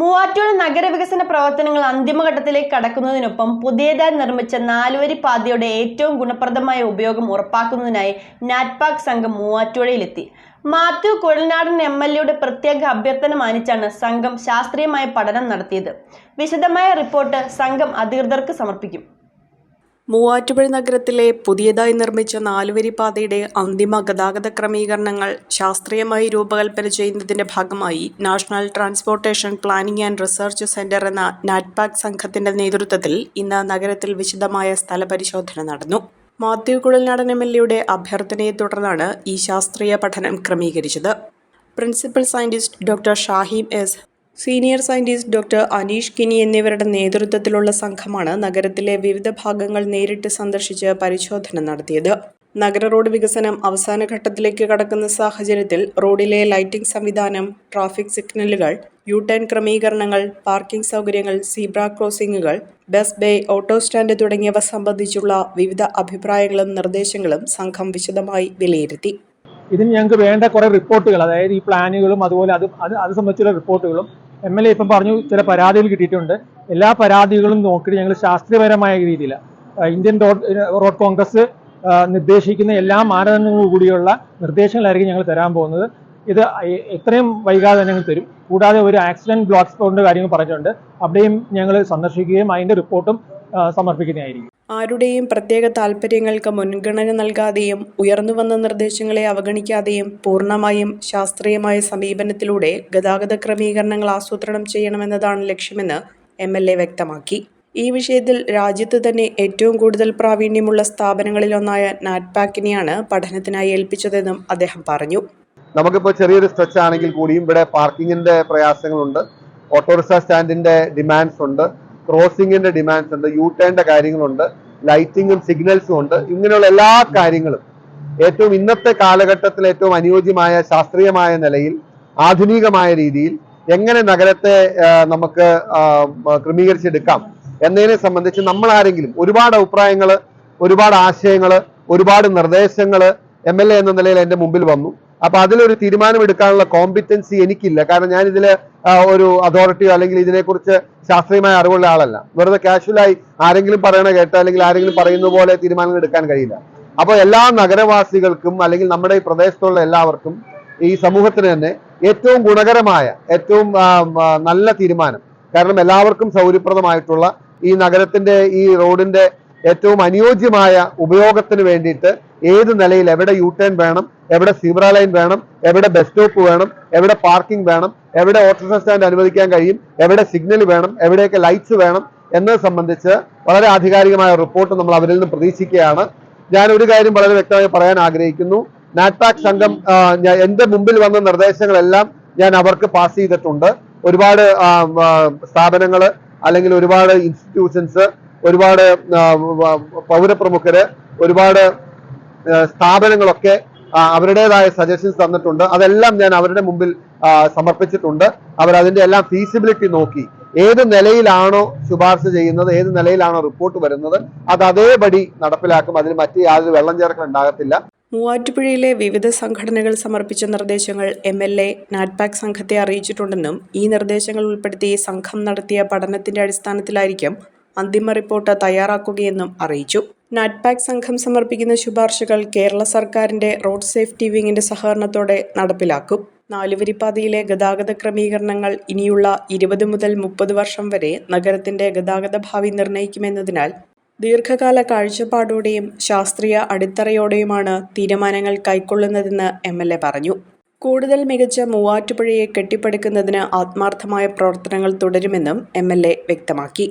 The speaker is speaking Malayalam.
മൂവാറ്റുപുഴ നഗരവികസന പ്രവർത്തനങ്ങൾ അന്തിമഘട്ടത്തിലേക്ക് കടക്കുന്നതിനൊപ്പം പുതിയതായി നിർമ്മിച്ച 4 വരി പാതയുടെ ഏറ്റവും ഗുണപ്രദമായ ഉപയോഗം ഉറപ്പാക്കുന്നതിനായി നാറ്റ്പാക് സംഘം മൂവാറ്റുപുഴയിലെത്തി. മാത്യു കുഴൽനാടൻ MLAയുടെ പ്രത്യേക അഭ്യർത്ഥന മാനിച്ചാണ് സംഘം ശാസ്ത്രീയമായ പഠനം നടത്തിയത്. വിശദമായ റിപ്പോർട്ട് സംഘം അധികൃതർക്ക് സമർപ്പിക്കും. മൂവാറ്റുപുഴ നഗരത്തിലെ പുതിയതായി നിർമ്മിച്ച 4 വരി പാതയുടെ അന്തിമ ഗതാഗത ക്രമീകരണങ്ങൾ ശാസ്ത്രീയമായി രൂപകൽപ്പന ചെയ്യുന്നതിന്റെ ഭാഗമായി national transportation planning and research centre എന്ന നാറ്റ്പാക് സംഘത്തിന്റെ നേതൃത്വത്തിൽ ഇന്ന് നഗരത്തിൽ വിശദമായ സ്ഥലപരിശോധന നടന്നു. മാത്യു കുഴൽനാടൻ MLAയുടെ അഭ്യർത്ഥനയെ തുടർന്നാണ് ഈ ശാസ്ത്രീയ പഠനം ക്രമീകരിച്ചത്. Principal scientist doctor Shahim S, senior scientist doctor Aneesh Kini എന്നിവരുടെ നേതൃത്വത്തിലുള്ള സംഘമാണ് നഗരത്തിലെ വിവിധ ഭാഗങ്ങൾ നേരിട്ട് സന്ദർശിച്ച് പരിശോധന നടത്തിയത്. നഗര റോഡ് വികസനം അവസാന ഘട്ടത്തിലേക്ക് കടക്കുന്ന സാഹചര്യത്തിൽ റോഡിലെ ലൈറ്റിംഗ് സംവിധാനം, ട്രാഫിക് സിഗ്നലുകൾ, യു-ടേൺ ക്രമീകരണങ്ങൾ, പാർക്കിംഗ് സൗകര്യങ്ങൾ, സീബ്ര ക്രോസിംഗുകൾ, ബസ് ബേ, ഓട്ടോ സ്റ്റാൻഡ് തുടങ്ങിയവ സംബന്ധിച്ചുള്ള വിവിധ അഭിപ്രായങ്ങളും നിർദ്ദേശങ്ങളും സംഘം വിശദമായി വിലയിരുത്തി. ഇതിന് ഞങ്ങൾക്ക് വേണ്ട കുറേ റിപ്പോർട്ടുകൾ, അതായത് ഈ പ്ലാനുകളും അതുപോലെ അത് സംബന്ധിച്ചുള്ള റിപ്പോർട്ടുകളും MLA ഇപ്പം പറഞ്ഞു ചില പരാതികൾ കിട്ടിയിട്ടുണ്ട്. എല്ലാ പരാതികളും നോക്കിയിട്ട് ഞങ്ങൾ ശാസ്ത്രീയപരമായ രീതിയിൽ ഇന്ത്യൻ റോഡ് കോൺഗ്രസ് നിർദ്ദേശിക്കുന്ന എല്ലാ മാനദണ്ഡങ്ങളും കൂടിയുള്ള നിർദ്ദേശങ്ങളായിരിക്കും ഞങ്ങൾ തരാൻ പോകുന്നത്. ഇത് എത്രയും വൈകാതെ തന്നെ ഞങ്ങൾ തരും. കൂടാതെ ഒരു ആക്സിഡന്റ് ബ്ലോക്ക് സ്പോട്ടിന്റെ കാര്യങ്ങൾ പറഞ്ഞിട്ടുണ്ട്. അവിടെയും ഞങ്ങൾ സന്ദർശിക്കുകയും അതിന്റെ റിപ്പോർട്ടും സമർപ്പിക്കുന്നതായിരിക്കും. ആരുടെയും പ്രത്യേക താൽപ്പര്യങ്ങൾക്ക് മുൻഗണന നൽകാതെയും ഉയർന്നുവന്ന നിർദ്ദേശങ്ങളെ അവഗണിക്കാതെയും പൂർണ്ണമായും ശാസ്ത്രീയമായ സമീപനത്തിലൂടെ ഗതാഗത ക്രമീകരണങ്ങൾ ആസൂത്രണം ചെയ്യണമെന്നതാണ് ലക്ഷ്യമെന്ന് MLA വ്യക്തമാക്കി. ഈ വിഷയത്തിൽ രാജ്യത്ത് തന്നെ ഏറ്റവും കൂടുതൽ പ്രാവീണ്യമുള്ള സ്ഥാപനങ്ങളിലൊന്നായ നാറ്റ്പാക്കിനെയാണ് പഠനത്തിനായി ഏൽപ്പിച്ചതെന്നും അദ്ദേഹം പറഞ്ഞു. നമുക്കിപ്പോൾ ചെറിയൊരു സ്ട്രെച്ച് ആണെങ്കിൽ കൂടിയും ഇവിടെ പാർക്കിങ്ങിന്റെ പ്രയാസങ്ങളുണ്ട്, ഓട്ടോറിക്ഷ സ്റ്റാൻഡിന്റെ ഡിമാൻഡ്സ് ഉണ്ട്, ക്രോസിംഗിന്റെ ഡിമാൻഡ്സ് ഉണ്ട്, യു-ടേണിന്റെ കാര്യങ്ങളുണ്ട്, ലൈറ്റിങ്ങും സിഗ്നൽസും ഉണ്ട്. ഇങ്ങനെയുള്ള എല്ലാ കാര്യങ്ങളും ഏറ്റവും ഇന്നത്തെ കാലഘട്ടത്തിൽ ഏറ്റവും അനുയോജ്യമായ ശാസ്ത്രീയമായ നിലയിൽ ആധുനികമായ രീതിയിൽ എങ്ങനെ നഗരത്തെ നമുക്ക് ക്രമീകരിച്ചെടുക്കാം എന്നതിനെ സംബന്ധിച്ച് നമ്മൾ ആരെങ്കിലും ഒരുപാട് അഭിപ്രായങ്ങൾ, ഒരുപാട് ആശയങ്ങൾ, ഒരുപാട് നിർദ്ദേശങ്ങൾ MLA എന്ന നിലയിൽ എൻ്റെ മുമ്പിൽ വന്നു. അപ്പൊ അതിലൊരു തീരുമാനമെടുക്കാനുള്ള കോമ്പിറ്റൻസി എനിക്കില്ല. കാരണം ഞാൻ ഇതിലെ ഒരു അതോറിറ്റിയോ അല്ലെങ്കിൽ ഇതിനെക്കുറിച്ച് ശാസ്ത്രീയമായ അറിവുള്ള ആളല്ല. വെറുതെ കാഷ്വലായി ആരെങ്കിലും പറയണ കേട്ടോ അല്ലെങ്കിൽ ആരെങ്കിലും പറയുന്ന പോലെ തീരുമാനങ്ങൾ എടുക്കാൻ കഴിയില്ല. അപ്പോൾ എല്ലാ നഗരവാസികൾക്കും അല്ലെങ്കിൽ നമ്മുടെ ഈ പ്രദേശത്തുള്ള എല്ലാവർക്കും, ഈ സമൂഹത്തിന് തന്നെ ഏറ്റവും ഗുണകരമായ, ഏറ്റവും നല്ല തീരുമാനം, കാരണം എല്ലാവർക്കും സൗകര്യപ്രദമായിട്ടുള്ള ഈ നഗരത്തിന്റെ ഈ റോഡിന്റെ ഏറ്റവും അനുയോജ്യമായ ഉപയോഗത്തിന് വേണ്ടിയിട്ട് ഏത് നിലയിൽ എവിടെ യു-ടേൺ വേണം, എവിടെ സീബ്ര ലൈൻ വേണം, എവിടെ ബസ് സ്റ്റോപ്പ് വേണം, എവിടെ പാർക്കിംഗ് വേണം, എവിടെ ഓട്ടോറിക്ഷ സ്റ്റാൻഡ് അനുവദിക്കാൻ കഴിയും, എവിടെ സിഗ്നൽ വേണം, എവിടെയൊക്കെ ലൈറ്റ്സ് വേണം എന്നത് സംബന്ധിച്ച് വളരെ ആധികാരികമായ റിപ്പോർട്ട് നമ്മൾ അവരിൽ നിന്ന് പ്രതീക്ഷിക്കുകയാണ്. ഞാൻ ഒരു കാര്യം വളരെ വ്യക്തമായി പറയാൻ ആഗ്രഹിക്കുന്നു. നാറ്റ്പാക് സംഘം എന്റെ മുമ്പിൽ വന്ന നിർദ്ദേശങ്ങളെല്ലാം ഞാൻ അവർക്ക് പാസ് ചെയ്തിട്ടുണ്ട്. ഒരുപാട് സ്ഥാപനങ്ങൾ അല്ലെങ്കിൽ ഒരുപാട് ഇൻസ്റ്റിറ്റ്യൂഷൻസ്, ഒരുപാട് പൗരപ്രമുഖര്, ഒരുപാട് സ്ഥാപനങ്ങളൊക്കെ അവരുടേതായ സജഷൻസ് തന്നിട്ടുണ്ട്. അതെല്ലാം ഞാൻ അവരുടെ മുമ്പിൽ സമർപ്പിച്ചിട്ടുണ്ട്. അവരതിന്റെ എല്ലാം ഫീസിബിലിറ്റി നോക്കി ഏത് നിലയിലാണോ ശുപാർശ ചെയ്യുന്നത്, ഏത് നിലയിലാണോ റിപ്പോർട്ട് വരുന്നത്, അത് അതേപടി നടപ്പിലാക്കും. അതിന് മറ്റ് യാതൊരു വെള്ളം ചേർക്കൽ ഉണ്ടാകത്തില്ല. മൂവാറ്റുപുഴയിലെ വിവിധ സംഘടനകൾ സമർപ്പിച്ച നിർദ്ദേശങ്ങൾ MLA നാറ്റ്പാക് സംഘത്തെ അറിയിച്ചിട്ടുണ്ടെന്നും ഈ നിർദ്ദേശങ്ങൾ ഉൾപ്പെടുത്തി സംഘം നടത്തിയ പഠനത്തിന്റെ അടിസ്ഥാനത്തിലായിരിക്കും അന്തിമ റിപ്പോർട്ട് തയ്യാറാക്കുകയെന്നും അറിയിച്ചു. നാറ്റ്പാക് സംഘം സമർപ്പിക്കുന്ന ശുപാർശകൾ കേരള സർക്കാരിന്റെ റോഡ് സേഫ്റ്റി വിങ്ങിന്റെ സഹകരണത്തോടെ നടപ്പിലാക്കും. 4 വരിപ്പാതയിലെ ഗതാഗത ക്രമീകരണങ്ങൾ ഇനിയുള്ള 20 മുതൽ 30 വർഷം വരെ നഗരത്തിന്റെ ഗതാഗത ഭാവി നിർണ്ണയിക്കുമെന്നതിനാൽ ദീർഘകാല കാഴ്ചപ്പാടോടെയും ശാസ്ത്രീയ അടിത്തറയോടെയുമാണ് തീരുമാനങ്ങൾ കൈക്കൊള്ളുന്നതെന്ന് MLA പറഞ്ഞു. കൂടുതൽ മികച്ച മൂവാറ്റുപുഴയെ കെട്ടിപ്പടുക്കുന്നതിന് ആത്മാർത്ഥമായ പ്രവർത്തനങ്ങൾ തുടരുമെന്നും MLA വ്യക്തമാക്കി.